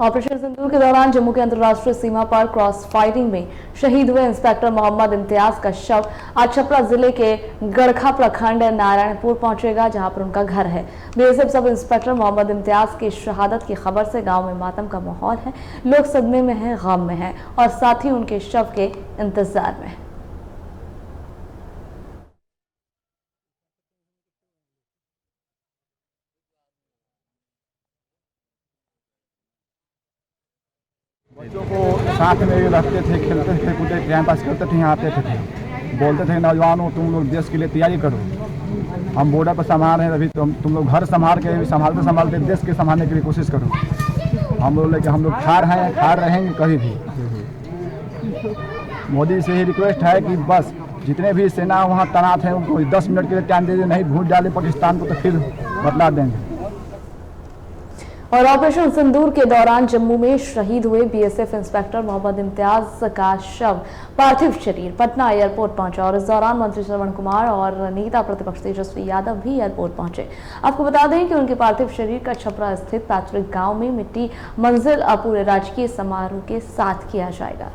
Operation सिंदूर के दौरान जम्मू के अंतर्राष्ट्रीय सीमा पर क्रॉस फायरिंग में शहीद हुए इंस्पेक्टर मोहम्मद इम्तियाज का शव आज छपरा जिले के गड़खा प्रखंड नारायणपुर पहुंचेगा, जहां पर उनका घर है। BSF sub inspector Mohammad Imtiaz की शहादत की खबर से गांव में मातम का माहौल है। लोग सदमे में हैं, गम में हैं और साथ ही उनके शव के इंतजार में। बच्चों को साथ में रखते थे, खेलते थे, कूदते टाइम पास करते थे, यहाँ आते थे, बोलते थे नौजवानों तुम लोग देश के लिए तैयारी करो। हम बॉर्डर पर संभाल रहे हैं, अभी तुम लोग घर संभाल के संभालते संभालते देश के संभालने के लिए कोशिश करो। हम बोले कि हम लोग खार रहेंगे कभी भी। मोदी से ही रिक्वेस्ट है कि बस जितने भी सेना वहाँ तैनात हैं उनको 10 मिनट के लिए टाइम दे दे, नहीं भूल डाले पाकिस्तान को तो फिर बदला देंगे। और ऑपरेशन सिंदूर के दौरान जम्मू में शहीद हुए बीएसएफ इंस्पेक्टर मोहम्मद इम्तियाज का शव पार्थिव शरीर पटना एयरपोर्ट पहुंचा और इस दौरान मंत्री श्रवण कुमार और नेता प्रतिपक्ष तेजस्वी यादव भी एयरपोर्ट पहुंचे। आपको बता दें कि उनके पार्थिव शरीर का छपरा स्थित पैतृक गांव में मिट्टी मंजिल पूरे राजकीय समारोह के साथ किया जाएगा।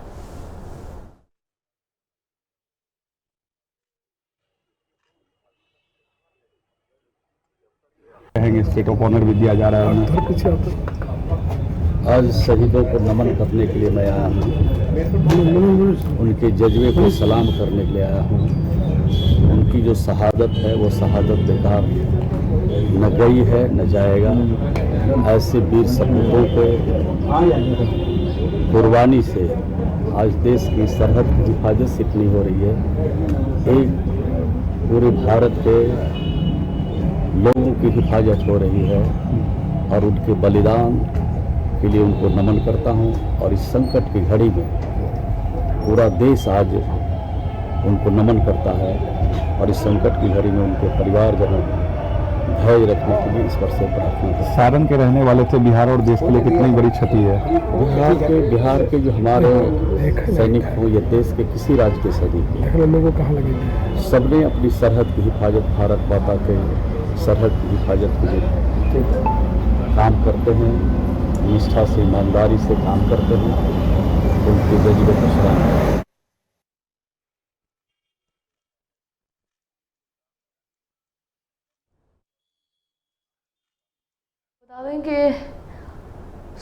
स्टेट ऑफ ऑनर भी दिया जा रहा है। आज शहीदों को नमन करने के लिए मैं आया हूँ, उनके जज्बे को सलाम करने के लिए आया हूँ। उनकी जो शहादत है वो शहादत बेकार न गई है न जाएगा। ऐसे वीर सपूतों को कुर्बानी से आज देश की सरहद की हिफाजत से इतनी हो रही है। एक पूरे भारत के लोगों की हिफाजत हो रही है और उनके बलिदान के लिए उनको नमन करता हूं। और इस संकट की घड़ी में पूरा देश आज उनको नमन करता है और इस संकट की घड़ी में उनके परिवार जहां धैर्य रखने के लिए ईश्वर से प्रार्थना करता हूं। सारण के रहने वाले थे, बिहार और देश के लिए कितनी बड़ी क्षति है। बिहार के जो हमारे सैनिक हों या देश के किसी राज्य के सैनिक लोगों कहाँ लगेंगे, सबने अपनी सरहद की हिफाजत, भारत माता के सरहद की हिफाजत के लिए काम करते हैं, निष्ठा से ईमानदारी से काम करते हैं। उनके जज्बे को सलाम करते हैं। बता दें कि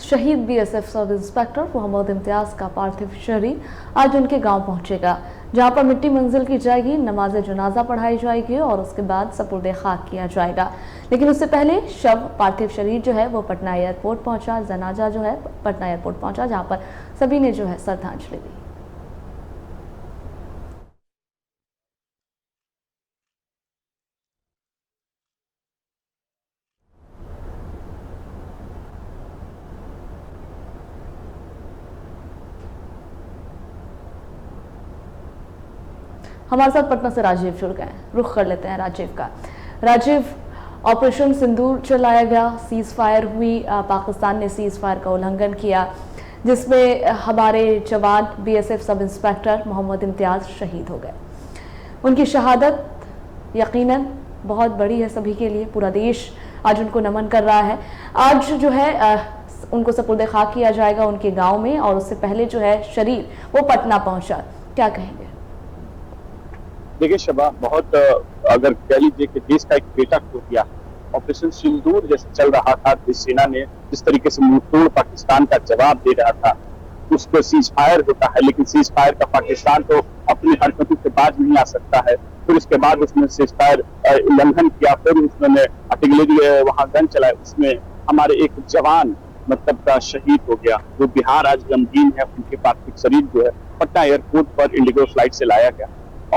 शहीद BSF sub inspector Mohammad Imtiaz का पार्थिव शरीर आज उनके गांव पहुंचेगा, जहां पर मिट्टी मंजिल की जाएगी, नमाज जनाजा पढ़ाई जाएगी और उसके बाद सपुर्दे खाक किया जाएगा। लेकिन उससे पहले शव पार्थिव शरीर जो है वो पटना एयरपोर्ट पहुंचा, जनाजा जो है पटना एयरपोर्ट पहुंचा, जहां पर सभी ने जो है श्रद्धांजलि दी। हमारे साथ पटना से राजीव जुड़ गए हैं, रुख कर लेते हैं राजीव का। राजीव, ऑपरेशन सिंदूर चलाया गया, सीज फायर हुई, पाकिस्तान ने सीज फायर का उल्लंघन किया, जिसमें हमारे जवान BSF sub inspector Mohammad Imtiaz शहीद हो गए। उनकी शहादत यकीनन बहुत बड़ी है सभी के लिए, पूरा देश आज उनको नमन कर रहा है। आज जो है उनको सपुर्दे खाक किया जाएगा उनके गाँव में और उससे पहले जो है शरीर वो पटना पहुंचा, क्या कहेंगे? देखिए शबा, बहुत अगर कह लीजिए कि देश का एक बेटा खो गया। ऑपरेशन सिंदूर जैसे चल रहा था, देश सेना ने जिस तरीके से मुंहतोड़ पाकिस्तान का जवाब दे रहा था, उसको सीज फायर होता है, लेकिन सीज फायर का पाकिस्तान तो अपनी हरकतों से बाज नहीं आ सकता है। फिर उसके बाद उसने सीज फायर उल्लंघन किया, फिर उसने आर्टिलरी वहां गन चलाया, उसमें हमारे एक जवान मतलब का शहीद हो गया। जो बिहार आज गमगीन है, उनके पार्थिव शरीर जो है पटना एयरपोर्ट पर इंडिगो फ्लाइट से लाया गया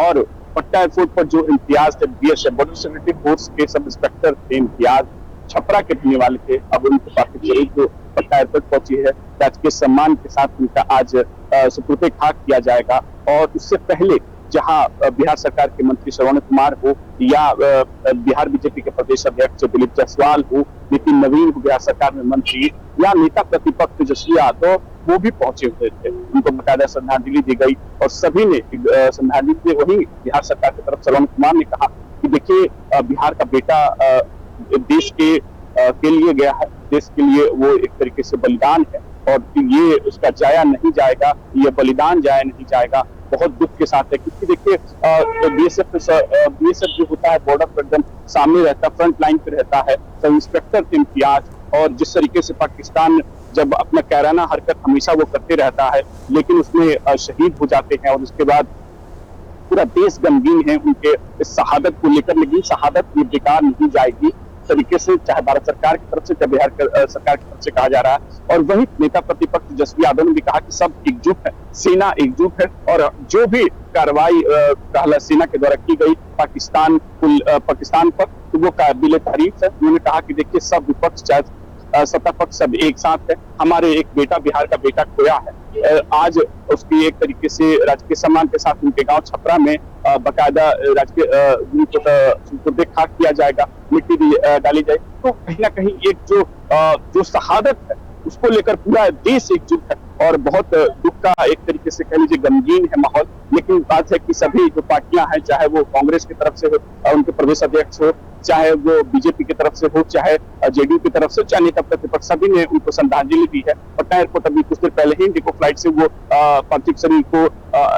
और पटना एयरपोर्ट पर जो इम्तियाज थे, बीएसएफ बॉर्डर सिक्योरिटी फोर्स के सब इंस्पेक्टर थे, इम्तियाज छपरा के रहने वाले थे। अब उनके पार्थिव शरीर जो पटना एयरपोर्ट पहुंची है, राजकीय सम्मान के साथ उनका आज सुपुर्दे खाक किया जाएगा। और उससे पहले जहां बिहार सरकार के मंत्री श्रवण कुमार हो या बिहार बीजेपी के प्रदेश अध्यक्ष दिलीप जायसवाल हो, नितिन नवीन हो बिहार सरकार में मंत्री, या नेता प्रतिपक्ष तेजस्वी यादव, वो भी पहुंचे हुए थे। उनको बकायदा श्रद्धांजलि दी गई और सभी ने श्रद्धांजलि दी। वहीं बिहार सरकार की तरफ श्रवण कुमार ने कहा कि देखिए बिहार का बेटा देश के लिए गया है, देश के लिए वो एक तरीके से बलिदान है और ये उसका जाया नहीं जाएगा, ये बलिदान जाया नहीं जाएगा। बहुत दुख के साथ है, क्योंकि देखिए बीएसएफ जो होता है बॉर्डर पर एकदम सामने रहता है, फ्रंट लाइन पे रहता है। सब इंस्पेक्टर थे इम्तियाज, और जिस तरीके से पाकिस्तान जब अपना कैराना हरकत हमेशा वो करते रहता है, लेकिन उसमें शहीद हो जाते हैं और उसके बाद पूरा देश गमगीन है उनके इस शहादत को लेकर। लेकिन शहादत ये बेकार नहीं जाएगी तरीके से, चाहे भारत सरकार की तरफ से, चाहे बिहार सरकार की तरफ से कहा जा रहा है। और वही नेता प्रतिपक्ष तेजस्वी यादव ने भी कहा कि सब एकजुट है, सेना एकजुट है, और जो भी कार्रवाई सेना के द्वारा की गई पाकिस्तान पर, तो वो काबिल तारीफ है। उन्होंने कहा कि देखिए सब विपक्ष चाहे सत्ता पक्ष सब एक साथ है। हमारे एक बेटा, बिहार का बेटा खोया है, आज उसकी एक तरीके से राजकीय सम्मान के साथ उनके गांव छपरा में बकायदा राजकीय सुपुर्द खाक किया जाएगा, मिट्टी डाली जाए। तो कहीं ना कहीं एक जो शहादत है उसको लेकर पूरा देश एकजुट है, और बहुत दुख का एक तरीके से कह लीजिए गमगीन है माहौल। लेकिन बात है कि सभी जो पार्टियां हैं, चाहे वो कांग्रेस की तरफ से हो, उनके प्रदेश अध्यक्ष हो, चाहे वो बीजेपी की तरफ से हो, चाहे जेडीयू की तरफ से, चाहे नेता प्रतिपक्ष, सभी ने उनको श्रद्धांजलि दी है। पटना एयरपोर्ट अभी कुछ देर पहले ही इंडिगो फ्लाइट से वो पार्थिव शरीर को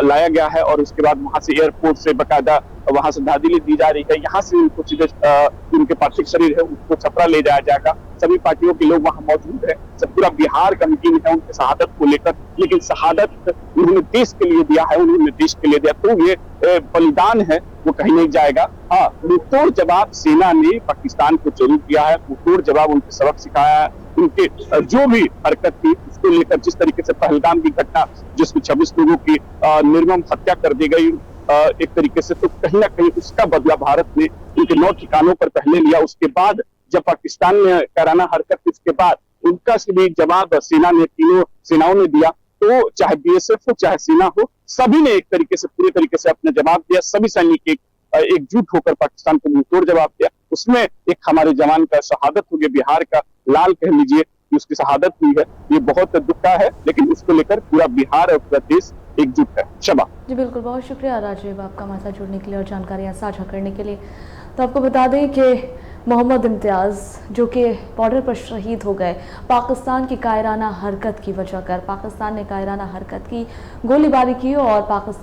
लाया गया है, और उसके बाद वहां से एयरपोर्ट से बकायदा वहां श्रद्धांजलि दी जा रही है। यहाँ से उनको सीधे उनके पार्थिव शरीर है उसको छपरा ले जाया जाएगा। सभी पार्टियों के लोग वहां मौजूद है, सब पूरा बिहार गमगीन है उनकी शहादत को लेकर। लेकिन शहादत उन्होंने देश के लिए दिया है, उन्होंने देश के लिए दिया, तो ये बलिदान है, वो कहीं नहीं जाएगा। हाँ, मुंहतोड़ जवाब सेना ने पाकिस्तान को जरूर दिया है, मुंहतोड़ जवाब उनके सबक सिखाया है। उनके जो भी हरकत थी उसको लेकर, जिस तरीके से पहलगाम की घटना जिसमें 26 लोगों की निर्मम हत्या कर दी गई एक तरीके से, तो कहीं ना कहीं उसका बदला भारत ने उनके 9 ठिकानों पर पहले लिया। उसके बाद जब पाकिस्तान ने कराना हरकत की, उसके बाद उनका भी जवाब सेना ने, तीनों सेनाओं ने दिया। तो चाहे बीएसएफ हो, चाहे सेना हो, सभी ने एक तरीके से पूरे तरीके से अपना जवाब दिया। सभी सैनिक एकजुट होकर पाकिस्तान को मुंहतोड़ जवाब दिया। उसमें एक हमारे जवान का शहादत हो गया, बिहार का लाल कह लीजिए कि उसकी शहादत हुई है, ये बहुत दुख का है। लेकिन उसको लेकर पूरा बिहार और पूरा देश एकजुट है। शबा जी बिल्कुल, बहुत शुक्रिया राजीव आपका हमारे साथ जुड़ने के लिए और जानकारियाँ साझा करने के लिए। तो आपको बता दें कि मोहम्मद इम्तियाज़ जो कि बॉर्डर पर शहीद हो गए पाकिस्तान की कायराना हरकत की वजह कर, पाकिस्तान ने कायराना हरकत की, गोलीबारी की और पाकिस्तान